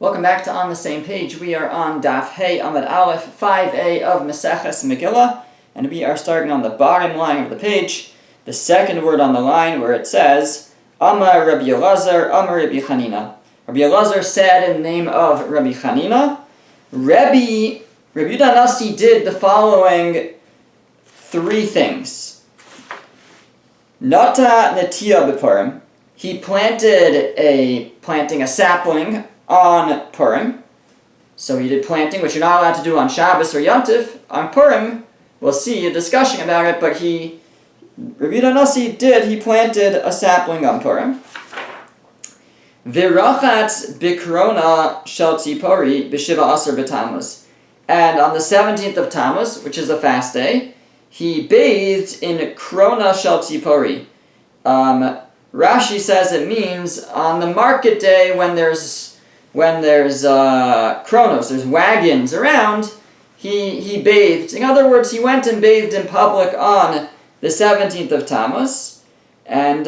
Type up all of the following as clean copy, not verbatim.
Welcome back to On the Same Page. We are on Daf Hey Amud Aleph 5a of Maseches Megillah, and we are starting on the bottom line of the page, the second word on the line where it says, Amar Rabbi Elazar, Amar Rabbi Chanina. Rabbi Elazar said in the name of Rabbi Chanina, Rabbi Yehuda Nasi did the following three things. Nata Netia B'Purim. He planting a sapling on Purim. So he did planting, which you're not allowed to do on Shabbos or Yom Tov. On Purim, we'll see a discussion about it, but Rabbi Yehuda Nasi he planted a sapling on Purim. Virachat bikrona shel tzipori b'shiva aser b'Tammuz. And on the 17th of Tammuz, which is a fast day, he bathed in krona shel tzipori. Rashi says it means on the market day when there's kronos, there's wagons around, he bathed. In other words, he went and bathed in public on the 17th of Tammuz, and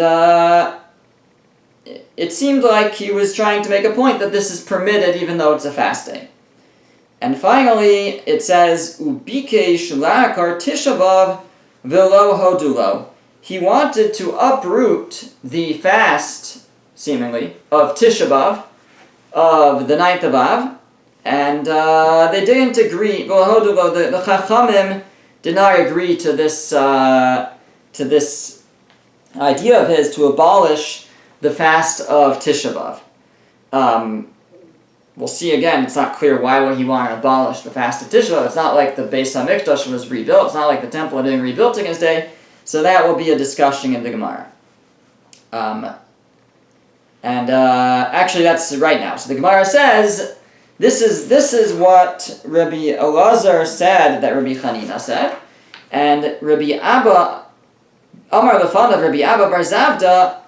it seemed like he was trying to make a point that this is permitted even though it's a fast day. And finally, it says, Ubikesh la'akar Tisha B'Av v'lo hodulo. He wanted to uproot the fast, seemingly, of Tisha B'Av, of the 9th of Av, and they didn't agree. The Chachamim did not agree to this idea of his to abolish the fast of Tisha B'Av. We'll see again, it's not clear why would he want to abolish the fast of Tisha B'Av. It's not like the Beis HaMikdash was rebuilt. It's not like the temple had been rebuilt in his day. So that will be a discussion in the Gemara. Actually, that's right now. So the Gemara says, this is what Rabbi Elazar said that Rabbi Chanina said, and Rabbi Abba, Amar Lefan of Rabbi Abba Bar Zavda,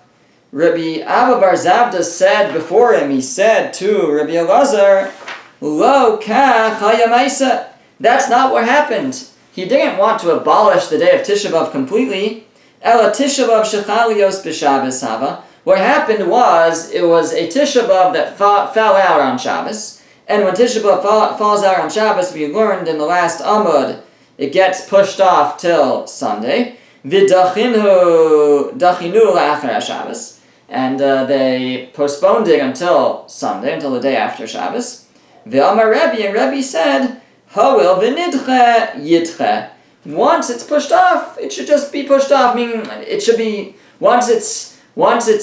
Rabbi Abba Bar Zavda said before him, he said to Rabbi Elazar, Lo kach hayamaisa. That's not what happened. He didn't want to abolish the day of Tisha B'Av completely. Ela Tisha B'Av shechalios b'Shabbos hava. What happened was, it was a Tisha B'Av that fell out on Shabbos. And when Tisha B'Av falls out on Shabbos, we learned in the last Amud, it gets pushed off till Sunday. V'dachinu la'achar Shabbos. And they postponed it until Sunday, until the day after Shabbos. V'amar Rebbe, and Rebbe said, Ho'il v'nidche yidche. Once it's pushed off, it should just be pushed off. Meaning, it should be once it's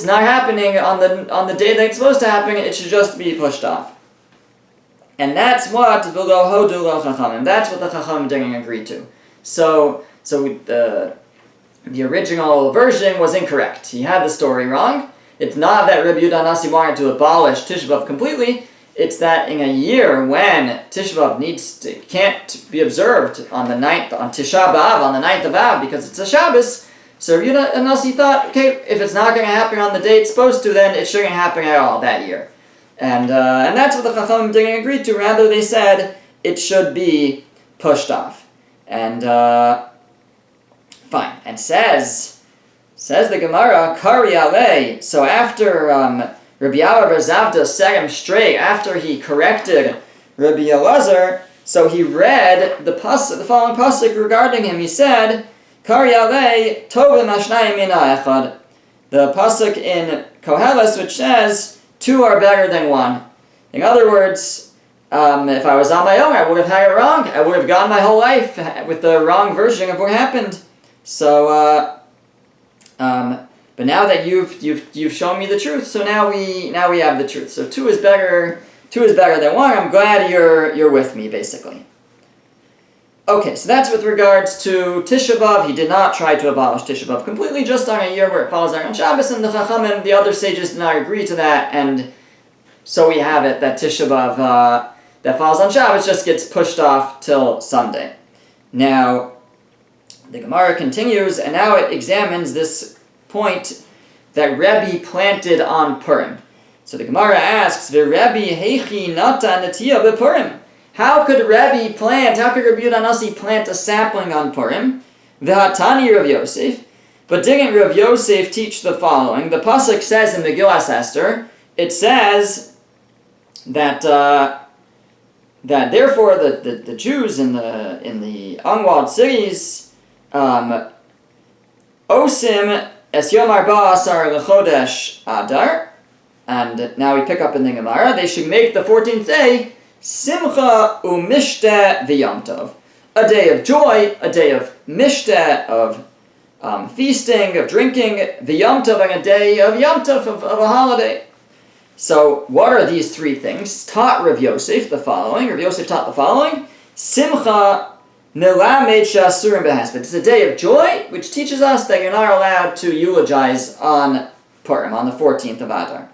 not happening on the day that it's supposed to happen, it should just be pushed off. And that's what v'lo hodu lo chachamim. That's what the chachamim didn't agree to. So the original version was incorrect. He had the story wrong. It's not that Rabbi Yehuda Nasi wanted to abolish Tisha B'Av completely. It's that in a year when Tisha B'Av can't be observed on Tisha B'Av, on the 9th of Av, because it's a Shabbos, so Rabbi Yehuda Nasi thought, okay, if it's not going to happen on the day it's supposed to, then it shouldn't happen at all that year. And that's what the Chachamim didn't agree to. Rather, they said it should be pushed off. And, fine. And says the Gemara, Kari alei. So after Rabbi Abba Bar Zavda set him straight, after he corrected Rabbi Elazar, so he read the following pasuk regarding him. He said, Kari alei tovim hashnayim mina echad. The pasuk in Koheles, which says, two are better than one. In other words, if I was on my own, I would have had it wrong. I would have gone my whole life with the wrong version of what happened. So, but now that you've shown me the truth, so now we have the truth. So two is better than one. I'm glad you're with me, basically. Okay, so that's with regards to Tisha B'Av. He did not try to abolish Tisha B'Av completely, just on a year where it falls out on Shabbos, and the Chachamim, the other sages, did not agree to that, and so we have it that Tisha B'Av that falls on Shabbos just gets pushed off till Sunday. Now, the Gemara continues, and now it examines this point that Rebbe planted on Purim. So the Gemara asks, V'Rebbe heichi nata netia b'Purim. How could Rabbi Yehuda Nasi plant a sapling on Purim? V'hatani Rav Yosef. But didn't Rav Yosef teach the following? The pasuk says in Megillah Esther, it says, that that therefore the Jews in the unwalled cities osim es yom arba asar lechodesh adar, and now we pick up in the Gemara, they should make the 14th day simcha umishte v'yom tov, a day of joy, a day of mishte, of feasting, of drinking, v'yom tov, and a day of yom tov, of a holiday. So, what are these three things? Taught Rav Yosef the following. Rav Yosef taught the following. Simcha melamed she'asurim behesped. It's a day of joy, which teaches us that you're not allowed to eulogize on Purim, on the 14th of Adar.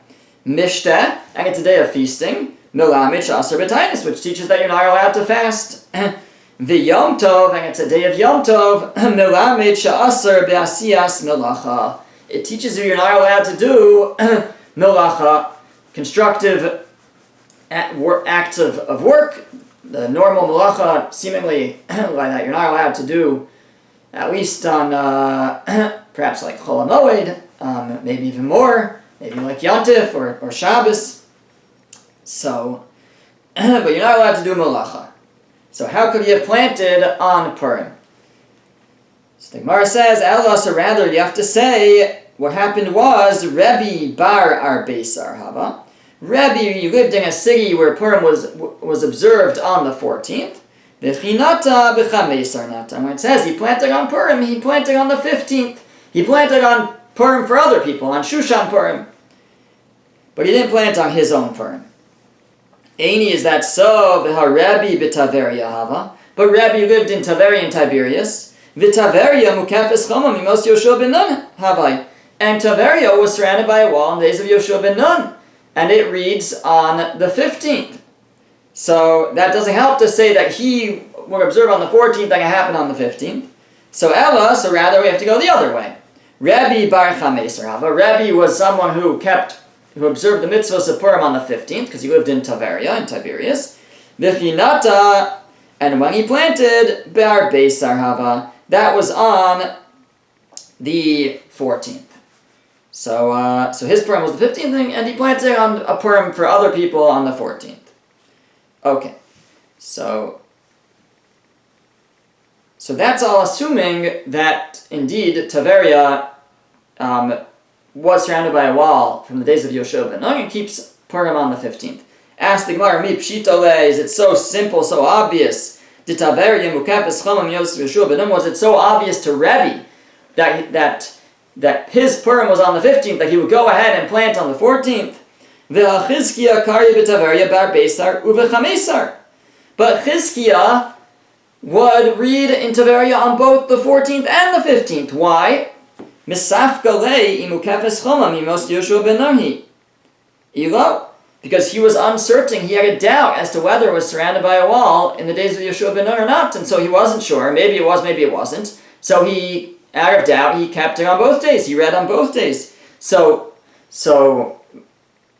Mishte, and it's a day of feasting. Melamed she'asur b'tainis, which teaches that you're not allowed to fast. V'yom tov, and it's a day of Yom tov. Melamed she'asur be'asiyas melacha. It teaches you you're not allowed to do melacha, constructive acts of work, the normal malacha, seemingly like that you're not allowed to do, at least on perhaps like Chol HaMoed, maybe even more, maybe like Yantif or Shabbos. So, but you're not allowed to do malacha. So how could you have planted on Purim? So the Gemara says, Ella, so rather you have to say, what happened was, Rebbe bar Arbeisar Hava. Rebbe, you lived in a city where Purim was observed on the 14th. V'chinata b'chameisar nata. When it says he planted on Purim, he planted on the 15th. He planted on Purim for other people, on Shushan Purim. But he didn't plant on his own Purim. Eini, is that so? V'harebi b'taveria Hava. But Rebbe lived in Taveria and Tiberias. V'taveria mukafes choma mimos Yoshua ben Nun Havai. And Taveria was surrounded by a wall in the days of Yoshua ben Nun. And it reads on the 15th. So that doesn't help to say that he would observe on the 14th like it happened on the 15th. So Ella, so rather we have to go the other way. Rebbe bar Chameser Hava. Rebbe was someone who observed the mitzvahs of Purim on the 15th, because he lived in Taveria, in Tiberias. V'chinata, and when he planted, bar Beisar Hava, that was on the 14th. So his Purim was the 15th thing, and he planted on a Purim for other people on the 14th. Okay, so that's all assuming that indeed Taveria was surrounded by a wall from the days of Yoshua ben Nun and keeps Purim on the 15th. Ask the Gemara, Mi pshitale, is it so simple, so obvious? Did Taveria mukafes chama miyos Yoshua ben Nun, was it so obvious to Rebbe that his Purim was on the 15th, that he would go ahead and plant on the 14th? But Chizkiah would read in Taveria on both the 14th and the 15th. Why? Because he was uncertain, he had a doubt as to whether it was surrounded by a wall in the days of Yoshua ben Nun or not, and so he wasn't sure. Maybe it was, maybe it wasn't. So he, out of doubt, he kept it on both days. He read on both days. So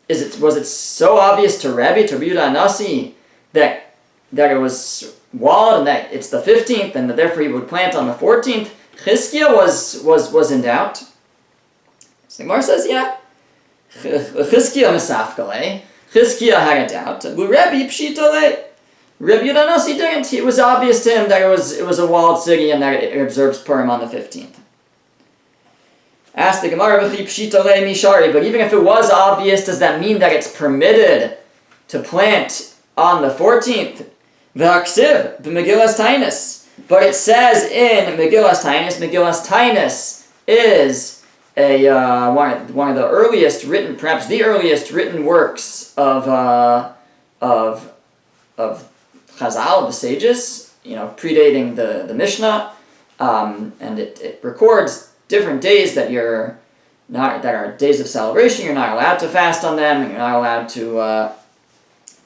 was it so obvious to Rebbe, to Yehuda Anasi, that it was walled and that it's the 15th and that therefore he would plant on the 14th? Chizkiah was in doubt. So the Gemara says, yeah. Chizkiah misafkale. Chizkiah had a doubt. Rebbe pshitale. Rebbe Yehuda Anasi didn't. It was obvious to him that it was a walled city and that it observes Purim on the 15th. Ask the Gemara, but even if it was obvious, does that mean that it's permitted to plant on the 14th? V'haksiv, b'Megillas Tainus. But it says in Megillas Tainus is one of the earliest written, perhaps the earliest written works of Chazal, the sages, predating the Mishnah, and it records different days that are days of celebration. You're not allowed to fast on them. You're not allowed to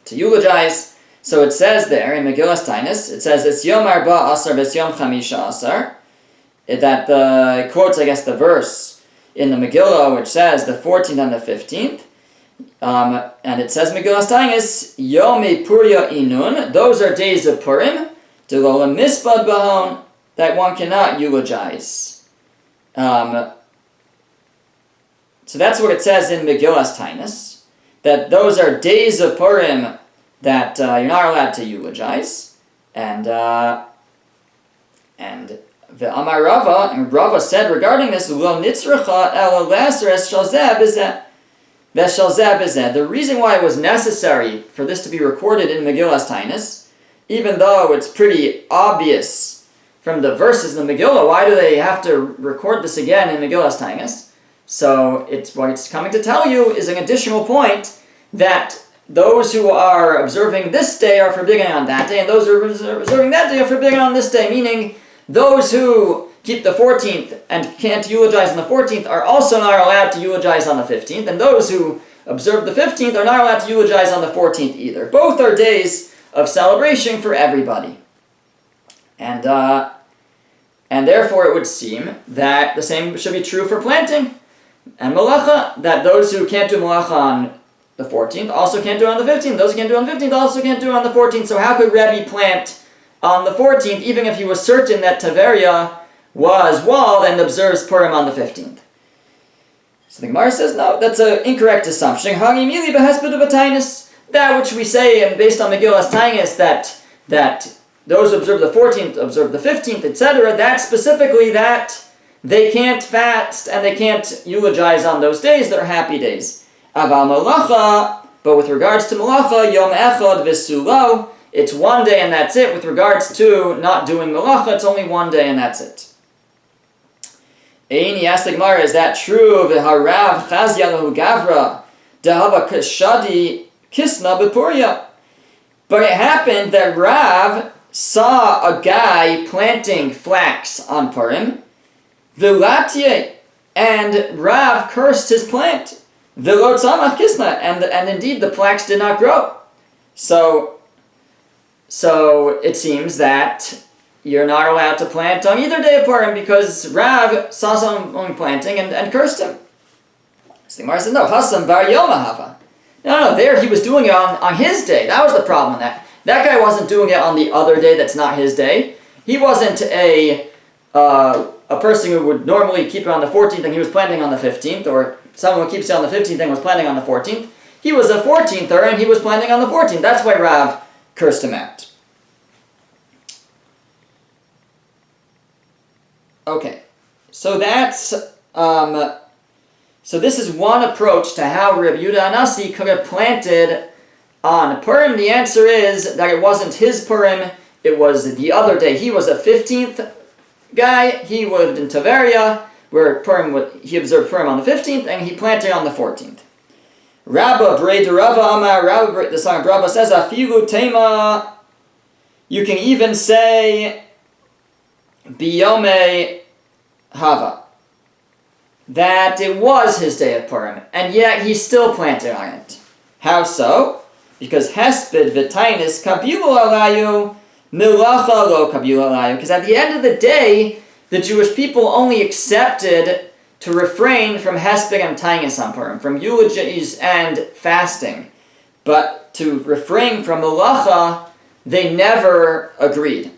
eulogize. So it says there in Megillas Tainus, it says it's Yom Arba Asar Ves Yom Chamisha Asar. That quotes, I guess, the verse in the Megillah which says the 14th and the 15th. And it says Megillas Tainus, Yom Puria Inun. Those are days of Purim. Delola Mispad Bahon, that one cannot eulogize. So that's what it says in Megillas Tainus, that those are days of Purim that you're not allowed to eulogize, and the Amar Rava, and Rava said regarding this, Lo nitzracha ela laser es shalzeh b'zeh. The reason why it was necessary for this to be recorded in Megillah's Tainus, even though it's pretty obvious from the verses in the Megillah, why do they have to record this again in Megillah's Tainus? So what it's coming to tell you is an additional point that those who are observing this day are forbidden on that day, and those who are observing that day are forbidden on this day, meaning those who keep the 14th and can't eulogize on the 14th are also not allowed to eulogize on the 15th, and those who observe the 15th are not allowed to eulogize on the 14th either. Both are days of celebration for everybody. And therefore it would seem that the same should be true for planting and malacha, that those who can't do malacha on the 14th also can't do it on the 15th. Those who can't do it on the 15th also can't do it on the 14th. So how could Rebbe plant on the 14th, even if he was certain that Tiberia was walled and observes Purim on the 15th? So the Gemara says, no, that's an incorrect assumption. That which we say, and based on Megillah's Tainus, that those who observe the 14th observe the 15th, etc., that specifically that they can't fast and they can't eulogize on those days. They're happy days. Aval malacha, but with regards to malacha, yom echad v'sulo, it's one day and that's it. With regards to not doing malacha, it's only one day and that's it. Eini asked the Gemara, is that true? V'harav chazya lehu gavra dehava kashadi kisna b'puria. But it happened that Rav saw a guy planting flax on Purim, v'latye, and Rav cursed his plant, v'lo tzamach kisna, and indeed the flax did not grow. So it seems that you're not allowed to plant on either day of Purim because Rav saw someone planting and cursed him. So the Gemara said, no, Hasam bar yom ahava. No, there he was doing it on his day. That was the problem. That guy wasn't doing it on the other day that's not his day. He wasn't a person who would normally keep it on the 14th and he was planting on the 15th, or someone who keeps it on the 15th and was planting on the 14th. He was a 14ther and he was planting on the 14th. That's why Rav cursed him out. Okay, so that's so this is one approach to how Reb Yehuda Anasi could have planted on Purim. The answer is that it wasn't his Purim, it was the other day. He was a 15th guy, he lived in Tiberia, where he observed Purim on the 15th, and he planted on the 14th. Rabba Brei Rava Amar, the son of Rabba says, Afilu Tema, you can even say Biyome Hava, that it was his day of Purim, and yet he still planted on it. How so? Because Hesped v'Tainis kabilu alayu, milacha lo kabilu alayu. Because at the end of the day, the Jewish people only accepted to refrain from Hesped and Tainis on Purim, from eulogies and fasting. But to refrain from milacha, they never agreed.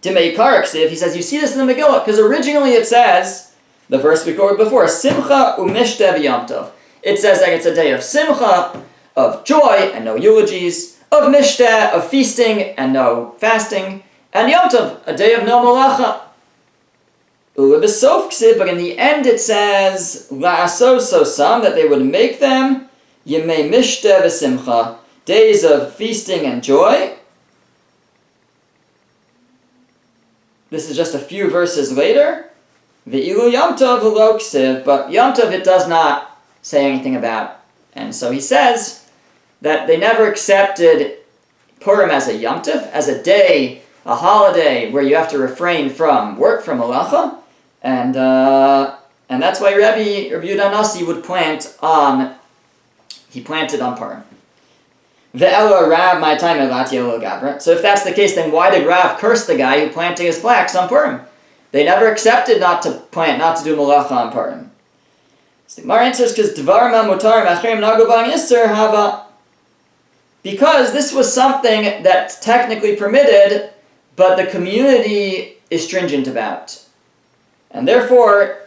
Dimei Karak, he says, you see this in the Megillah, because originally it says, the verse we quoted before, Simcha u'mishte v'yom tov. It says that it's a day of Simcha, of joy and no eulogies, of Mishteh, of feasting and no fasting, and Yom Tov, a day of no malacha. But in the end it says, La'asos, that they would make them Yemei Mishteh v'Simcha, days of feasting and joy. This is just a few verses later. Ve'ilu Yom Tov lo ksiv, but Yom Tov it does not say anything about. And so he says that they never accepted Purim as a Yom Tov, as a day, a holiday where you have to refrain from work, from malacha, and that's why Rabbi Yehuda Anasi would planted on Purim. Ve'ela Rav my time Gavra. So if that's the case, then why did Rav curse the guy who planted his flax on Purim? They never accepted not to plant, not to do malacha on Purim. So the Gemara answers because because this was something that's technically permitted, but the community is stringent about. And therefore,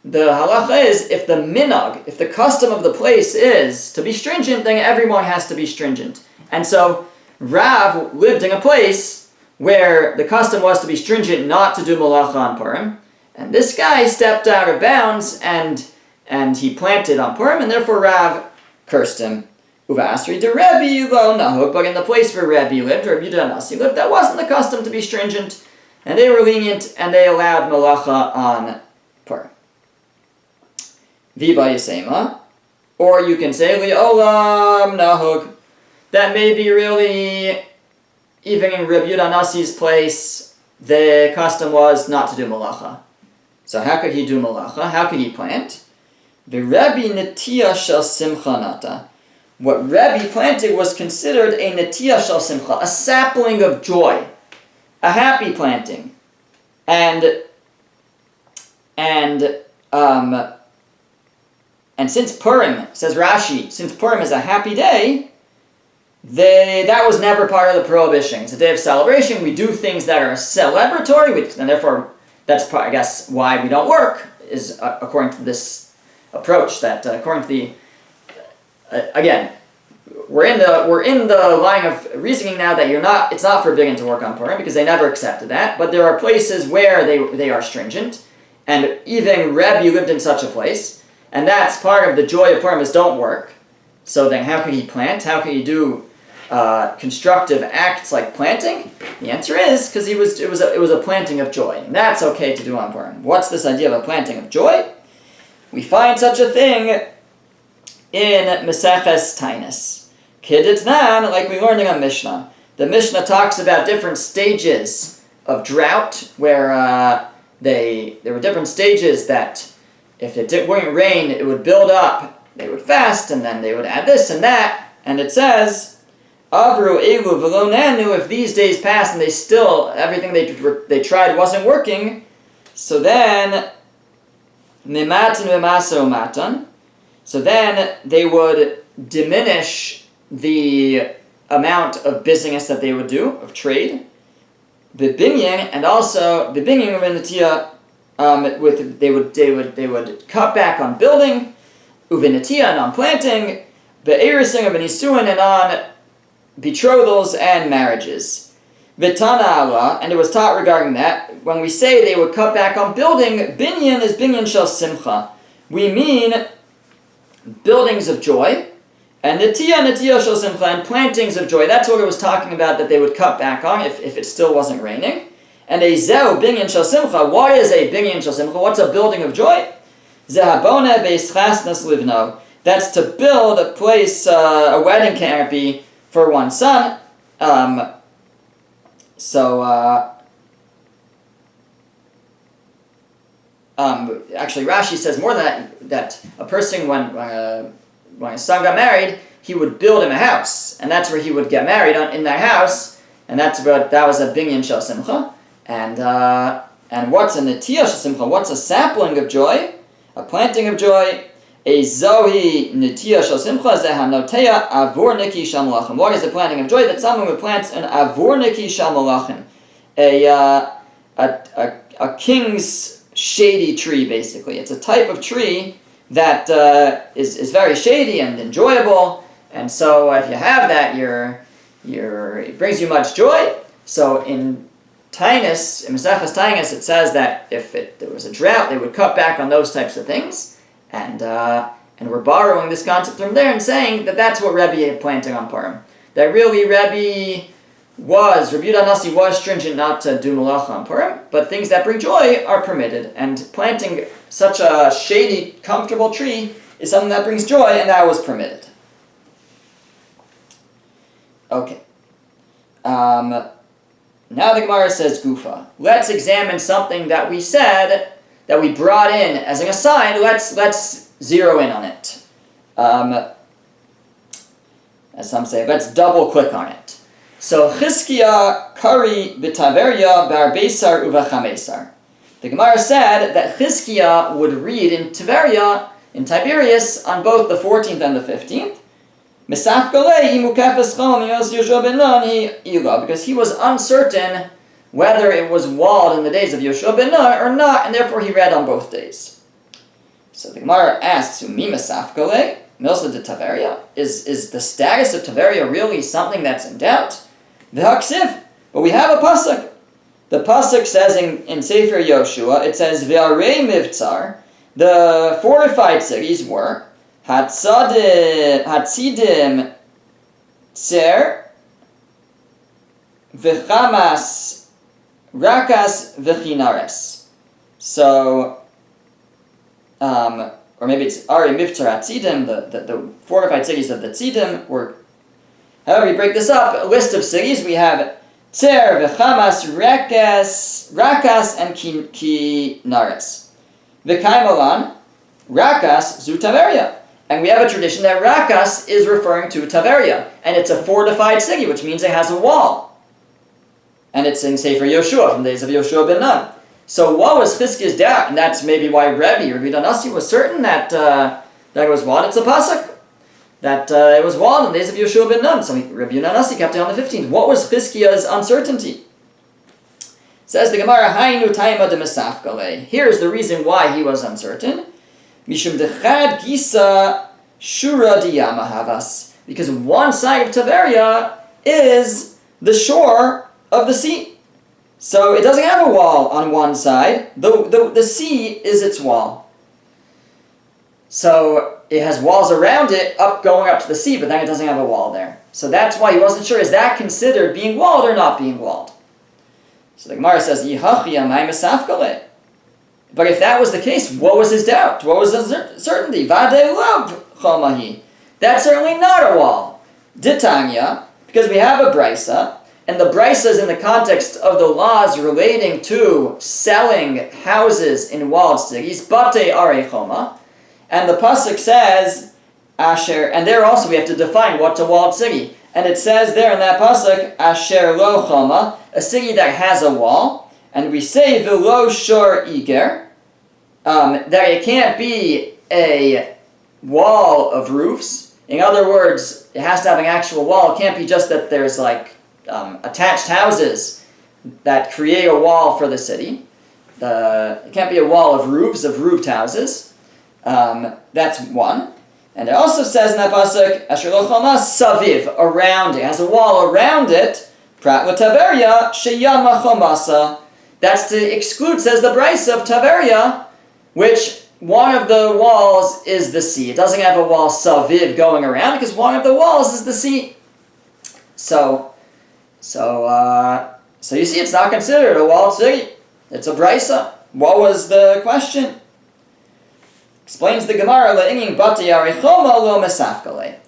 the halacha is, if the minhag, if the custom of the place is to be stringent, then everyone has to be stringent. And so Rav lived in a place where the custom was to be stringent, not to do malacha on Purim, and this guy stepped out of bounds and he planted on Purim, and therefore Rav cursed him. Uvasri de Rebbe lo nahuk, but in the place where Rebbe lived, or Rebbe Nasi lived, that wasn't the custom to be stringent, and they were lenient, and they allowed malacha on Purim. Viba Yisema, or you can say Li'olam nahuk, that maybe really, even in Rebbe Nasi's place, the custom was not to do malacha. So how could he do malacha? How could he plant? The Rebbe Netiya shel Simcha nata. What Rebbe planted was considered a Netiya shel Simcha, a sapling of joy, a happy planting. And since Purim, says Rashi, since Purim is a happy day, that was never part of the prohibition. It's a day of celebration. We do things that are celebratory, and therefore that's, I guess, why we don't work, is according to this approach, that according to the again, we're in the line of reasoning now that it's not forbidden to work on Purim, because they never accepted that, but there are places where they are stringent, and even Rebbe lived in such a place, and that's part of the joy of Purim, is don't work. So then how can he plant? How can he do constructive acts like planting? The answer is because it was a planting of joy, and that's okay to do on Purim. What's this idea of a planting of joy? We find such a thing in Maseches Tainus. Kiditnan, like we learned in a Mishnah. The Mishnah talks about different stages of drought, where there were different stages that if it wouldn't rain, it would build up. They would fast, and then they would add this and that. And it says, Avru elu v'lo nanu, if these days pass and everything they tried wasn't working, so then, mimatan v'maso matan, so then they would diminish the amount of business that they would do, of trade, the binyan, and also the binyan of Netiya, they would cut back on building, uvinatiya, and on planting, the erising of nisuin, and on betrothals and marriages. Vitana Allah, and it was taught regarding that, when we say they would cut back on building, binyan is binyan shel simcha. We mean buildings of joy, and netiya shel simcha, and plantings of joy. That's what it was talking about, that they would cut back on if it still wasn't raining. And a zeu binyan shel simcha. Why is a binyan shel simcha? What's a building of joy? Zehabone beis chasnas livno. That's to build a place, a wedding canopy for one's son. Actually, Rashi says more than that a person, when his son got married, he would build him a house, and that's where he would get married in that house, and that was a binyan shel simcha. And what's a netiya shel simcha? What's a sapling of joy? A planting of joy? A zohi netiya shel simcha zehanoteya avurniki shel malachim. What is the planting of joy? That someone would plant an avurniki shel malachim, a king's shady tree, basically. It's a type of tree that is very shady and enjoyable, and so if you have that, it brings you much joy. So in Tainus, in Maseches Tainus, it says that if there was a drought, they would cut back on those types of things, and we're borrowing this concept from there and saying that that's what Rebbe had planting on Purim. That really Rebbe Yehuda Nasi was stringent not to do malacha on Purim, but things that bring joy are permitted, and planting such a shady, comfortable tree is something that brings joy, and that was permitted. Okay. Now the Gemara says Gufa. Let's examine something that we said, that we brought in as an aside. Let's zero in on it. As some say, let's double click on it. So Chizkiah Kari b'Taveria bar Beisar uvachamesar. The Gemara said that Chizkiah would read in Tiberias, on both the 14th and the 15th, because he was uncertain whether it was walled in the days of Yoshua ben Nun or not, and therefore he read on both days. So the Gemara asks, Umi Masafkale, Milsa de Taveria? Is the status of Taveria really something that's in doubt? V'haksiv, but we have a pasuk. The pasuk says in Sefer Yoshua, it says, V'arei mivtzar, the fortified cities were Hatzidim Tzer, V'chamas Rakas V'chinares. So, or maybe it's Ari Mivtzar Hatzidim, the fortified cities of the Tzidim were. However, we break this up, a list of cities, we have Tzer, V'chamas, Rakas, and Kinares. V'kaimalan, Rakas, zu Taveria. And we have a tradition that Rakas is referring to Taveria. And it's a fortified city, which means it has a wall. And it's in Sefer Yoshua, from the days of Yoshua ben Nun. So what was Chizkiah's doubt? And that's maybe why Rabbi Danassi was certain that it was what? It's a pasuk. That it was walled in the days of Yoshua ben Nun. So Rabbi Danassi kept it on the 15th. What was Chizkiah's uncertainty? Says the Gemara, Hainu taima de mesafkale. Here's the reason why he was uncertain. Mishum dechad gisa shura diyama havas. Because one side of Taveria is the shore of the sea. So it doesn't have a wall on one side. The sea is its wall. So it has walls around it, going up to the sea, but then it doesn't have a wall there. So that's why he wasn't sure, is that considered being walled or not being walled? So the Gemara says, Yihachi amay mesafkale. But if that was the case, what was his doubt? What was his certainty? Vade love chomahi. That's certainly not a wall. Ditanya, because we have a brisa, and the brisa is in the context of the laws relating to selling houses in walled cities, bate are choma, and the pasuk says, Asher, and there also we have to define what's a walled city. And it says there in that pasuk, Asher lo choma, a city that has a wall, and we say v'lo shor iger, that it can't be a wall of roofs. In other words, it has to have an actual wall. It can't be just that there's like attached houses that create a wall for the city. It can't be a wall of roofs, of roofed houses. That's one. And it also says in that pasuk, Asher lo choma saviv, around it. It has a wall around it. Prat l'Taveria sheyama chomasa. That's to exclude, says the brisa of Taveria, which one of the walls is the sea. It doesn't have a wall saviv going around because one of the walls is the sea. So you see, it's not considered a walled city. It's a brisa. What was the question? Explains the Gemara, le'ingin bati arichoma lo mesafkale.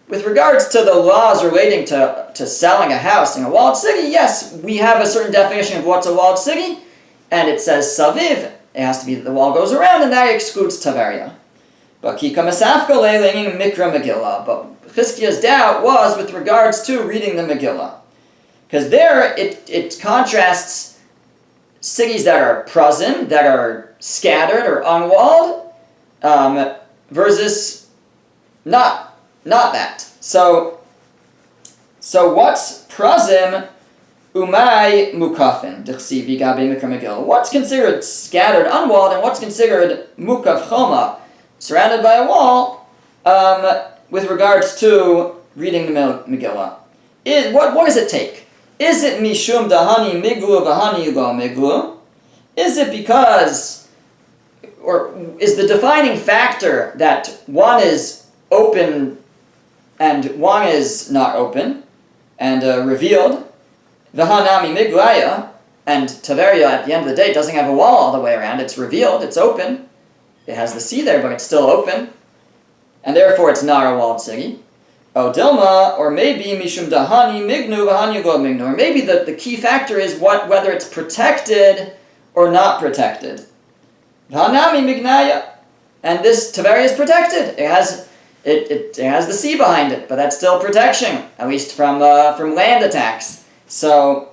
With regards to the laws relating to selling a house in a walled city, yes, we have a certain definition of what's a walled city, and it says saviv. It has to be that the wall goes around, and that excludes Taveria. But kika mesafkale le'ingin mikra Megillah. But Chizkiah's doubt was with regards to reading the Megillah. Because there it contrasts cities that are prazim, that are scattered or unwalled, versus not that. So what's prazim umay mukafin d'chsivi gabi mikra Megillah? What's considered scattered, unwalled, and what's considered mukaf choma, surrounded by a wall, with regards to reading the Megillah? What does it take? Is it mishum dahani miglu v'hani lo miglu? Is it because, or is the defining factor that one is open and one is not open and revealed? V'hanami miglaya, and Taveria at the end of the day doesn't have a wall all the way around. It's revealed, it's open. It has the sea there, but it's still open. And therefore it's not a walled city. Oh, Dilma, or maybe Mishum Dahani Mignu Vahani Lo Mignu. Or maybe the key factor is whether it's protected or not protected. Vahanami Mignaya. And this Taveria is protected. It has the sea behind it, but that's still protection, at least from land attacks. So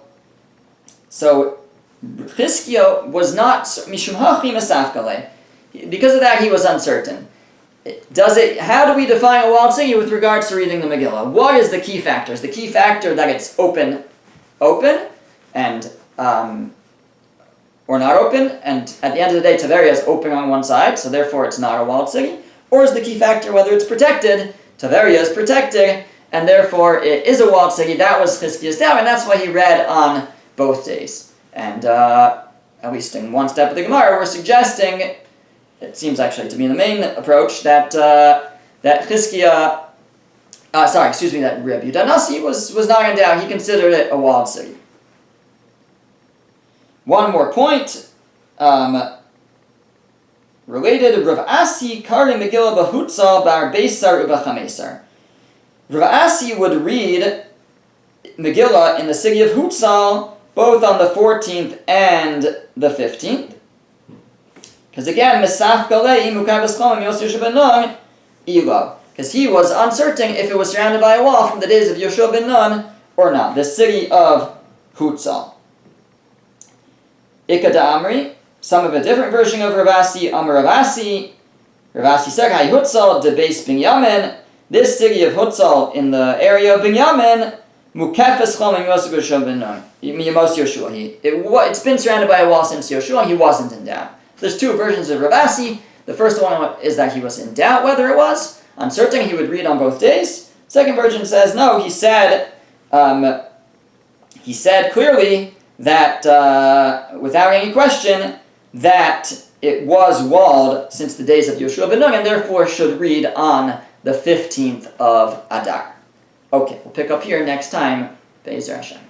Chizkiah was not Mishum Hachi Mesafkale. Because of that, he was uncertain. How do we define a walled city with regards to reading the Megillah? What is the key factor? Is the key factor that it's open, and or not open, and at the end of the day, Tiberia is open on one side, so therefore it's not a walled city, or is the key factor whether it's protected? Tiberia is protected, and therefore it is a walled city. That was Chizkiah's doubt, and that's why he read on both days. And at least in one step of the Gemara, we're suggesting, it seems actually to be the main approach, that that Chizkiah, that Reb Yehuda Nasi was not in doubt. He considered it a walled city. One more point, related, Rav Asi kari Megillah b'hutzal bar beisar u'b'chamesar. Rav Asi would read Megillah in the city of Hutzal both on the 14th and the 15th. Because again, Mesaf Galei Mukabas Cholom Yosef Yeshua ben Nun Ilo. Because he was uncertain if it was surrounded by a wall from the days of Yeshua ben Nun or not. The city of Hutzal. Ikada Amri, some of a different version of Ravasi, Amar Ravasi. Ravasi said, Hai Hutzal de Beis Binyamin. This city of Hutzal in the area of Binyamin, Mukefes Cholom Yosef Yeshua ben Nun. Yemos Yoshua. It's been surrounded by a wall since Yoshua, he wasn't in doubt. So there's two versions of Ravasi. The first one is that he was in doubt whether it was. Uncertain, he would read on both days. Second version says, no, he said clearly that, without any question, that it was walled since the days of Yeshua ben Nun, and therefore should read on the 15th of Adar. Okay, we'll pick up here next time. Be'ezer Hashem.